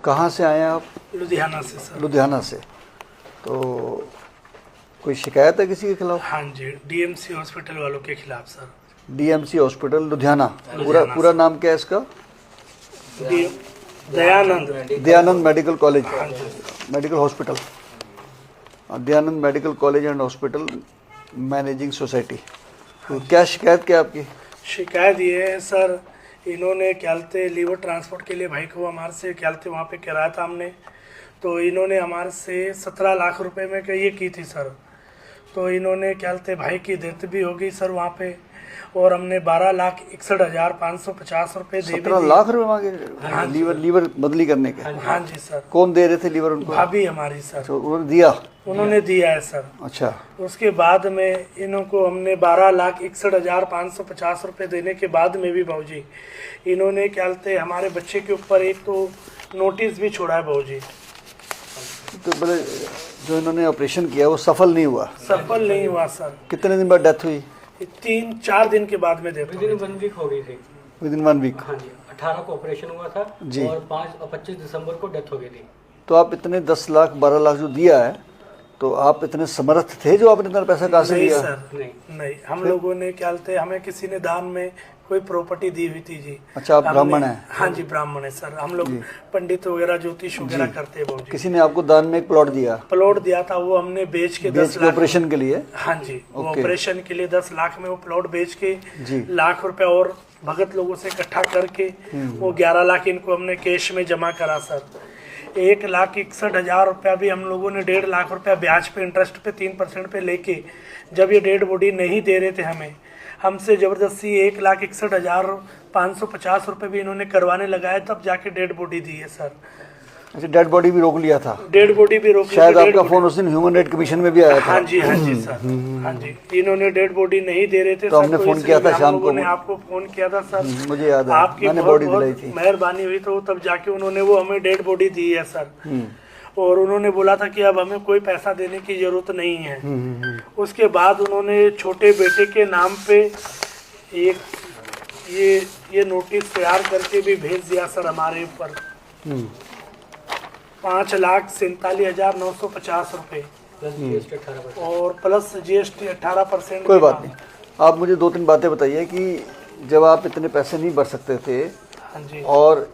कहाँ से आए हैं आप? लुधियाना से सर। लुधियाना से। तो कोई शिकायत है किसी के खिलाफ? हाँ जी, डीएमसी हॉस्पिटल वालों के खिलाफ सर। DMC hospital Ludhiana. पूरा नाम क्या है इसका? Dayanand medical college, medical hospital, Dayanand medical college and hospital managing society. तो क्या शिकायत क्या आपकी? शिकायत ये है सर, इन्होंने क्या बोलते लीवर ट्रांसपोर्ट के लिए भाई को हमारे से क्या बोलते वहाँ पे कराया था हमने, तो इन्होंने हमारे से 17 लाख रुपए में ये की थी सर। तो इन्होंने क्या बोलते भाई की डेथ भी हो गई सर वहाँ पे, और हमने 12,61,550 रुपए दे भी 17 लाख रुपए मांगे? हाँ, लीवर बदली करने के? हाँ जी सर। कौन दे रहे थे लीवर उनको? भाभी हमारी सर। तो उन्होंने दिया है सर। अच्छा। उसके बाद में इनको हमने 12,61,550 रुपए देने के बाद में भी भाऊजी इन्होंने क्या बोलते हमारे बच्चे के ऊपर एक तो नोटिस भी छोड़ा है भाऊजी। तो बोले जो इन्होंने ऑपरेशन किया वो सफल नहीं हुआ? सफल नहीं हुआ सर। कितने दिन बाद डेथ हुई? 3-4 दिन के बाद में डेथ विदिन 1 वीक हो गई थी। Within 1 week? हाँ जी, 18 को ऑपरेशन हुआ था जी। और 25 दिसंबर को डेथ हो गई थी। तो आप इतने 10 लाख 12 लाख जो दिया है, तो आप इतने समर्थ थे जो आपने इतना पैसा कहाँ से दिया? नहीं, हम लोगों ने क्या बोलते हमें किसी ने दान में कोई प्रॉपर्टी दी हुई थी जी। अच्छा, आप ब्राह्मण हैं? हाँ जी, ब्राह्मण है सर। हम लोग पंडित वगैरह ज्योतिष वगैरह करते हैं। किसी ने आपको दान में एक प्लॉट दिया था, वो हमने बेच के 10 लाख ऑपरेशन के लिए? हाँ जी, वो ऑपरेशन के लिए 10 लाख में वो प्लॉट बेच के लाख रुपए और भगत लोगों से इकट्ठा करके वो 11 लाख इनको हमने कैश में जमा करा सर। 1,61,000 रुपया भी हम लोगों ने 1.5 लाख रुपया ब्याज पे इंटरेस्ट पे 3% पे लेके, जब ये डेड बॉडी नहीं दे रहे थे हमसे जबरदस्ती 1,61,550 रुपए भी इन्होंने करवाने लगाया, तब जाके डेड बॉडी दी है सर। अच्छा, डेड बॉडी भी रोक लिया था? डेड बॉडी भी रोक शायद आपका फोन उस दिन ह्यूमन राइट कमीशन में भी आया था। हाँ जी सर। हाँ जी, इन्होंने डेड बॉडी नहीं दे रहे थे तो हमने फोन किया था शाम को। आपको फोन किया था सर, मुझे याद है, आपकी मैंने बॉडी दिलाई थी। मेहरबानी हुई तो तब जाके उन्होंने वो हमें डेड बॉडी दी है सर। और उन्होंने बोला था कि अब हमें कोई पैसा देने की जरूरत नहीं है। उसके बाद उन्होंने छोटे बेटे के नाम पे एक ये नोटिस तैयार करके भी भेज दिया सर हमारे ऊपर। 5,47,950 रुपए और प्लस GST 18%। कोई बात नहीं, आप मुझे 2-3 बातें बताइए कि जब आप इतने पैसे नहीं भर सकते थे, हाँ जी, और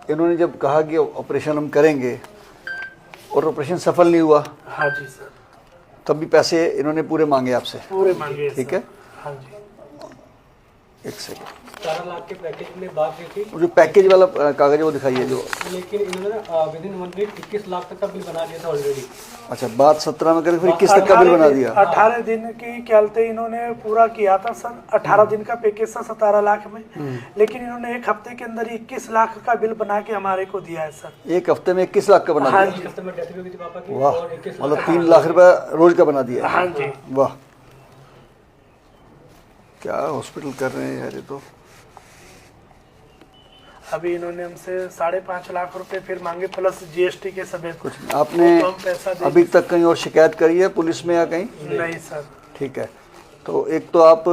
इन्होंने जब कहा कि ऑपरेशन हम करेंगे और ऑपरेशन सफल नहीं हुआ, हाँ जी सर, तब भी पैसे इन्होंने पूरे मांगे आपसे? पूरे मांगे। ठीक है, हाँ जी। एक सेकंड। 17 लाख के पैकेज में बात की थी। जो पैकेज वाला कागज है वो दिखाइए जो। लेकिन इन्होंने विदिन 1 वीक 21 लाख तक का बिल बना दिया था ऑलरेडी। अच्छा, बात 17 में करके फिर 21 तक का बिल बना दिया? 18 दिन की क्या बोलते इन्होंने पूरा किया था सर। 18 दिन का पैकेज था 17 लाख में, लेकिन इन्होंने 1 हफ्ते के अंदर 21 लाख का बिल बना के हमारे को दिया है सर। 1 हफ्ते में 21 लाख का बना दिया? हाँ जी। हफ्ते में डेथ भी हुई थी पापा की। वाह, मतलब 3 लाख रुपया रोज का बना दिया? हाँ जी। वाह, क्या हॉस्पिटल कर रहे हैं यार ये तो। अभी इन्होंने हमसे 5.5 लाख रुपए फिर मांगे, प्लस GST के समेत। कुछ आपने अभी तक कहीं और शिकायत करी है पुलिस में या कहीं? नहीं सर। ठीक है, तो एक तो आप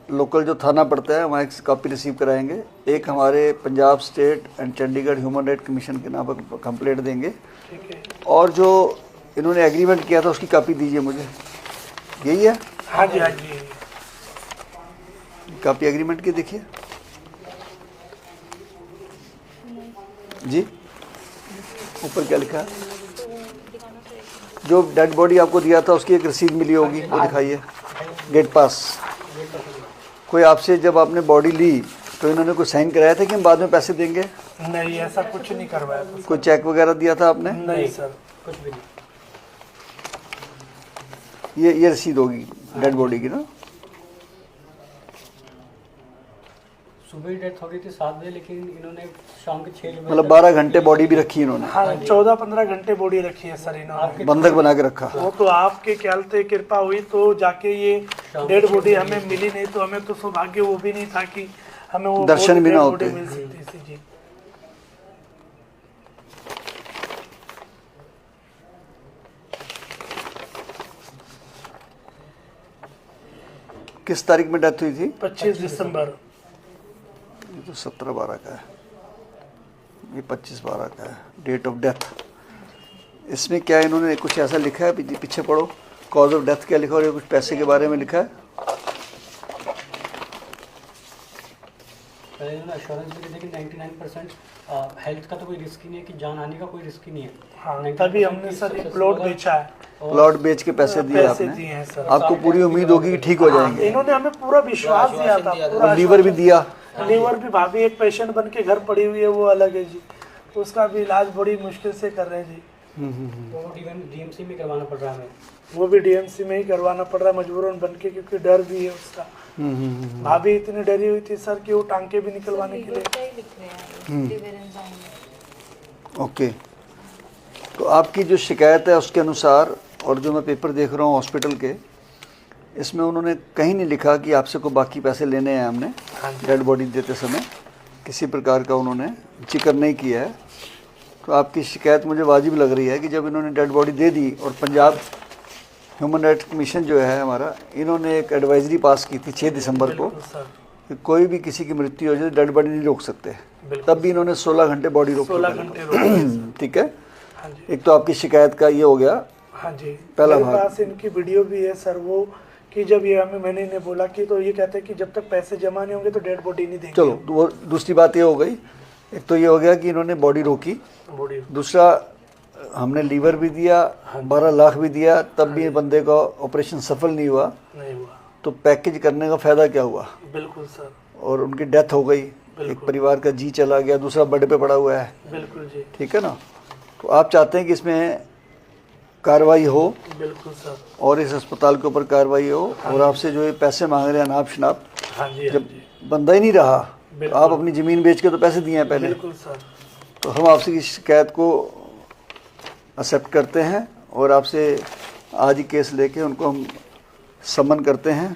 लोकल जो थाना पड़ता है वहाँ एक कॉपी रिसीव कराएंगे, एक हमारे Punjab state and Chandigarh human right commission के नाम पर कंप्लेंट देंगे, ठीक है। और जो इन्होंने एग्रीमेंट किया था उसकी कॉपी दीजिए मुझे। यही है? हाँ जी, हाँ जी। कॉपी एग्रीमेंट की देखिए जी, ऊपर क्या लिखा है? जो डेड बॉडी आपको दिया था उसकी एक रसीद मिली होगी, वो दिखाइए। गेट पास। कोई आपसे जब आपने बॉडी ली तो इन्होंने कोई साइन कराया था कि हम बाद में पैसे देंगे? नहीं, ऐसा कुछ नहीं करवाया था। कोई चेक वगैरह दिया था आपने? नहीं सर, कुछ भी नहीं। ये रसीद होगी डेड बॉडी की ना? सुबह डेथ हो गई थी 7 बजे, लेकिन इन्होंने शाम के 6 बजे, मतलब 12 घंटे बॉडी भी रखी इन्होंने? हाँ, 14-15 घंटे बॉडी रखी है सर इन्होंने, बंधक बना के रखा। वो तो आपके ख्याल से कृपा हुई तो जाके ये डेड बॉडी हमें मिली, नहीं तो हमें तो सौभाग्य वो भी नहीं था कि हमें वो दर्शन भी ना होते। मिल सकती थी जी। किस तारीख में डेथ हुई थी? 25 दिसंबर। ये तो 17-12 का है। ये 25/12 का है, डेट ऑफ डेथ। इसमें क्या इन्होंने कुछ ऐसा लिखा है, पीछे पढ़ो, कॉज ऑफ डेथ क्या लिखा और ये कुछ पैसे के बारे में लिखा है। पहले इन्होंने एश्योरेंस भी दी कि 99% हेल्थ का तो कोई रिस्क ही नहीं है, कि जान आने का कोई रिस्क ही नहीं है। हाँ, तभी हमने सर ये प्लॉट बेचा है, प्लॉट बेच के पैसे दिए पैसे आपने। दिए हैं सर। आपको पूरी उम्मीद होगी कि ठीक हो जाएंगे। इन्होंने हमें पूरा विश्वास दिया था, पूरा और लीवर भी दिया। लीवर भी, भाभी एक पेशेंट बन के घर पड़ी हुई है, वो अलग है जी, तो उसका भी इलाज बड़ी मुश्किल से कर रहे हैं जी। वो डीएमसी में करवाना पड़ रहा है हमें। वो भी डीएमसी में ही करवाना पड़ रहा है मजबूरन बन के, क्योंकि डर भी है उसका। भाभी इतनी डरी हुई थी सर कि वो टांके भी निकलवाने के लिए। ओके, तो आपकी जो शिकायत है उसके अनुसार, और जो मैं पेपर देख रहा हूँ हॉस्पिटल के, इसमें उन्होंने कहीं नहीं लिखा कि आपसे कोई बाकी पैसे लेने हैं हमने डेड बॉडी देते समय, किसी प्रकार का उन्होंने जिक्र नहीं किया है। तो आपकी शिकायत मुझे वाजिब लग रही है कि जब इन्होंने डेड बॉडी दे दी, और पंजाब ह्यूमन राइट्स कमीशन जो है हमारा, इन्होंने एक एडवाइजरी पास की थी 6 दिसंबर को कि कोई भी किसी की मृत्यु हो जाए डेड बॉडी नहीं रोक सकते, तब भी इन्होंने 16 घंटे बॉडी रोक 16 घंटे रोक। ठीक है, एक तो आपकी शिकायत का ये हो गया। हाँ जी, पहला मेरे भाग। पास इनकी वीडियो भी है सर, वो कि जब ये मैंने इन्हें बोला कि, तो ये कहते हैं कि जब तक पैसे जमा नहीं होंगे तो डेड बॉडी नहीं देंगे। चलो, तो वो दूसरी बात ये हो गई। एक तो ये हो गया कि इन्होंने बॉडी रोकी, बॉडी। दूसरा हमने लीवर भी दिया, 12 लाख भी दिया, तब भी बंदे का ऑपरेशन सफल नहीं हुआ। नहीं हुआ तो पैकेज करने का फायदा क्या हुआ? बिल्कुल सर। और उनकी डेथ हो गई, एक परिवार का जी चला गया, दूसरा बेड पे पड़ा हुआ है। बिल्कुल जी। ठीक है ना, तो आप चाहते हैं कि इसमें कार्रवाई हो, बिल्कुल सर, और इस अस्पताल के ऊपर कार्रवाई हो, और आपसे जो ये पैसे मांग रहे हैं अनाप शनाप, हाँ जी, जब बंदा ही नहीं रहा तो आप अपनी ज़मीन बेच के तो पैसे दिए हैं पहले। बिल्कुल सर। तो हम आपसे की शिकायत को एक्सेप्ट करते हैं, और आपसे आज ही केस लेके उनको हम समन करते हैं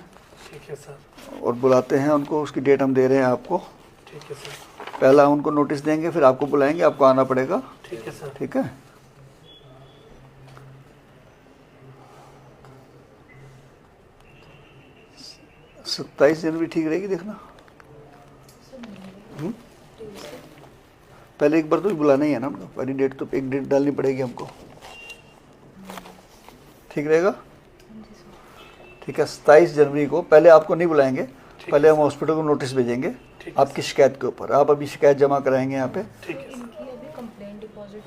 ठीक है सर, और बुलाते हैं उनको। उसकी डेट हम दे रहे हैं आपको। ठीक है सर। पहला उनको नोटिस देंगे, फिर आपको बुलाएंगे, आपको आना पड़ेगा। ठीक है सर। ठीक है, 27 जनवरी ठीक रहेगी, देखना। पहले एक बार तो बुलाना ही है ना हमको, पहली डेट तो एक डेट डालनी पड़ेगी हमको। ठीक रहेगा? ठीक है, 27 जनवरी को पहले आपको नहीं बुलाएंगे, पहले हम हॉस्पिटल को नोटिस भेजेंगे आपकी शिकायत के ऊपर। आप अभी शिकायत जमा कराएंगे यहाँ पे। ठीक है,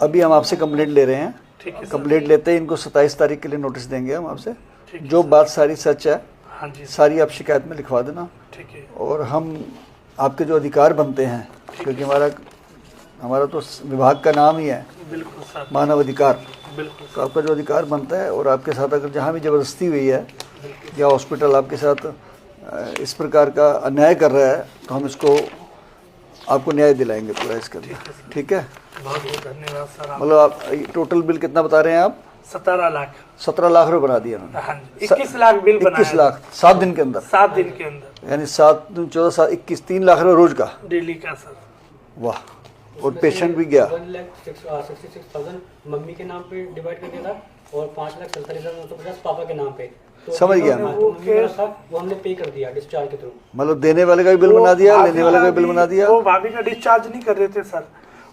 अभी हम आपसे कंप्लेंट ले रहे हैं। ठीक है। कंप्लेंट लेते ही इनको 27 तारीख के लिए नोटिस देंगे हम आपसे। जो बात सारी सच है, हाँ जी, सारी आप शिकायत में लिखवा देना। ठीक है। और हम आपके जो अधिकार बनते हैं, क्योंकि हमारा तो विभाग का नाम ही है बिल्कुल सर, मानव अधिकार, बिल्कुल तो आपका जो अधिकार बनता है, और आपके साथ अगर जहाँ भी ज़बरदस्ती हुई है या हॉस्पिटल आपके साथ इस प्रकार का अन्याय कर रहा है, तो हम इसको आपको न्याय दिलाएंगे पूरा इसके अंदर। ठीक है, बहुत बहुत धन्यवाद सर। मतलब आप टोटल बिल कितना बता रहे हैं आप? 17 लाख। 17 लाख रुपए बना दिया उन्होंने। हाँ जी, 21 लाख बिल बनाया। 21 लाख 7 दिन के अंदर, 7 दिन के अंदर, यानी 7 दूनी 14 7 21 3 लाख रुपए रोज का। डेली का सर। वाह, और पेशेंट भी गया। 1,66,000 मम्मी के नाम पे डिवाइड कर दिया था, और 5,47,950 पापा के नाम पे। तो समझ गया मैं। वो हमने पे कर दिया डिस्चार्ज के थ्रू। मतलब देने वाले का भी बिल बना दिया, लेने वाले का भी बिल बना दिया। वो भाभी का डिस्चार्ज नहीं कर रहे थे सर,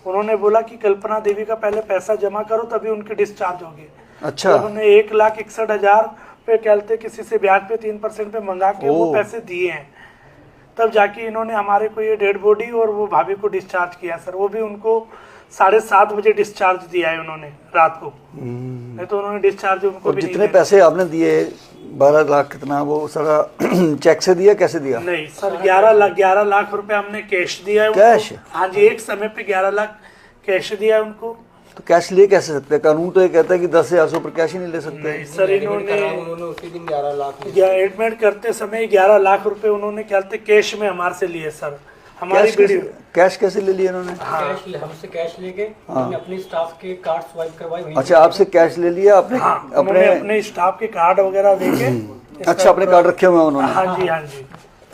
उन्होंने बोला कि कल्पना देवी का पहले पैसा जमा करो तभी उनकी डिस्चार्ज होगी। अच्छा, उन्होंने 1,61,000 पे कहते किसी से ब्याज पे 3% पे मंगा के वो पैसे दिए हैं, तब जाके इन्होंने हमारे को ये डेड बॉडी और वो भाभी को डिस्चार्ज किया सर। वो भी उनको 7:30 बजे डिस्चार्ज दिया है उन्होंने रात को, नहीं तो उन्होंने डिस्चार्ज उनको और भी जितने नहीं पैसे आपने दिए 12 लाख कितना, वो सारा चेक से दिया, कैसे दिया? नहीं सर, 11 लाख रुपए हमने कैश दिया है उनको। कैश? हाँ जी, एक समय पे 11 लाख कैश दिया है उनको। तो कैश ले कैसे सकते हैं? कानून तो ये कहता है कि 10,000 पर कैश ही नहीं ले सकते। नहीं सर, इन्होंने उसी दिन 11 लाख एडमिट करते समय 11 लाख रुपए उन्होंने कहते कैश में हमारे से लिए सर। हमारी वीडियो कैश कैसे ले लिया इन्होंने? कैश हमसे कैश लेके हमने अपने स्टाफ के कार्ड स्वाइप करवाए। अच्छा, आपसे कैश ले लिया आपने? अपने स्टाफ के कार्ड वगैरह देके। अच्छा, अपने कार्ड रखे हुए हैं उन्होंने? हाँ जी, हाँ जी।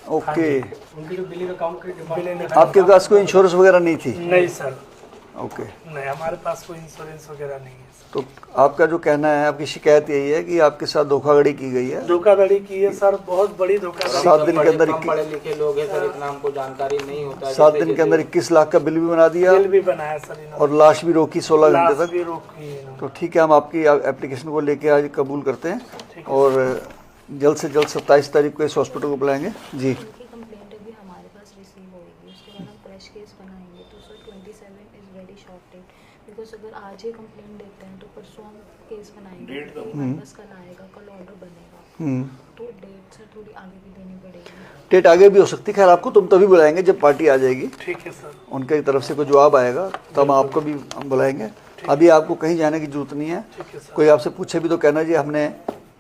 ओके, उनकी जो बिलिंग अकाउंट की बिलिंग आपके पास कोई इंश्योरेंस वगैरह नहीं थी? नहीं सर। ओके। नहीं, हमारे पास कोई इंश्योरेंस वगैरह नहीं है सर। तो आपका जो कहना है, आपकी शिकायत यही है कि आपके साथ धोखाधड़ी की गई है? धोखाधड़ी की है सर, बहुत बड़ी धोखाधड़ी। 7 दिन के अंदर कम पढ़े लिखे लोग हैं सर, इतना हमको जानकारी नहीं होता है। 7 दिन के अंदर 21 लाख का बिल भी बना दिया बिल भी बनाया सर इन्होंने, और लाश भी रोकी 16 घंटे लाश तक। भी रोकी है इन्होंने। तो ठीक है, हम आपकी एप्लीकेशन को लेके आज कबूल करते हैं और जल्द से जल्द 27 तारीख को इस हॉस्पिटल को बुलाएंगे। जी, उनकी कंप्लेंट अभी हमारे पास रिसीव होगी, उसके बाद हम फ्रेश केस बनाएंगे। तो sir 27 is very short date, because अगर आज ही कंप्लेंट देते हैं तो परसों हम केस बनाएंगे, तो वापस कल आएगा, कल ऑर्डर बनेगा, तो डेट सर थोड़ी आगे भी देनी पड़ेगी। डेट आगे भी हो सकती है। खैर, आपको तुम तभी बुलाएंगे जब पार्टी आ जाएगी, ठीक है सर। उनकी तरफ से कोई जवाब आएगा तब आपको भी हम बुलाएंगे। अभी आपको कहीं जाने की जरूरत नहीं है। ठीक है सर। कोई आपसे पूछे भी तो कहना जी हमने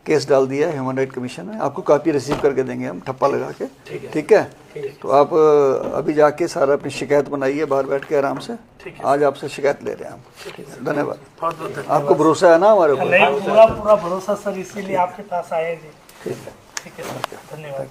केस डाल दिया है ह्यूमन राइट कमीशन में, आपको कॉपी रिसीव करके देंगे हम, ठप्पा लगा के। ठीक है, तो आप अभी जाके सारा अपनी शिकायत बनाइए बाहर बैठ के आराम से। आज आपसे शिकायत ले रहे हैं हम। धन्यवाद। बहुत बहुत धन्यवाद। आपको भरोसा है ना हमारे ऊपर? नहीं, पूरा पूरा भरोसा सर, इसीलिए आपके पास आए जी। ठीक है सर, धन्यवाद।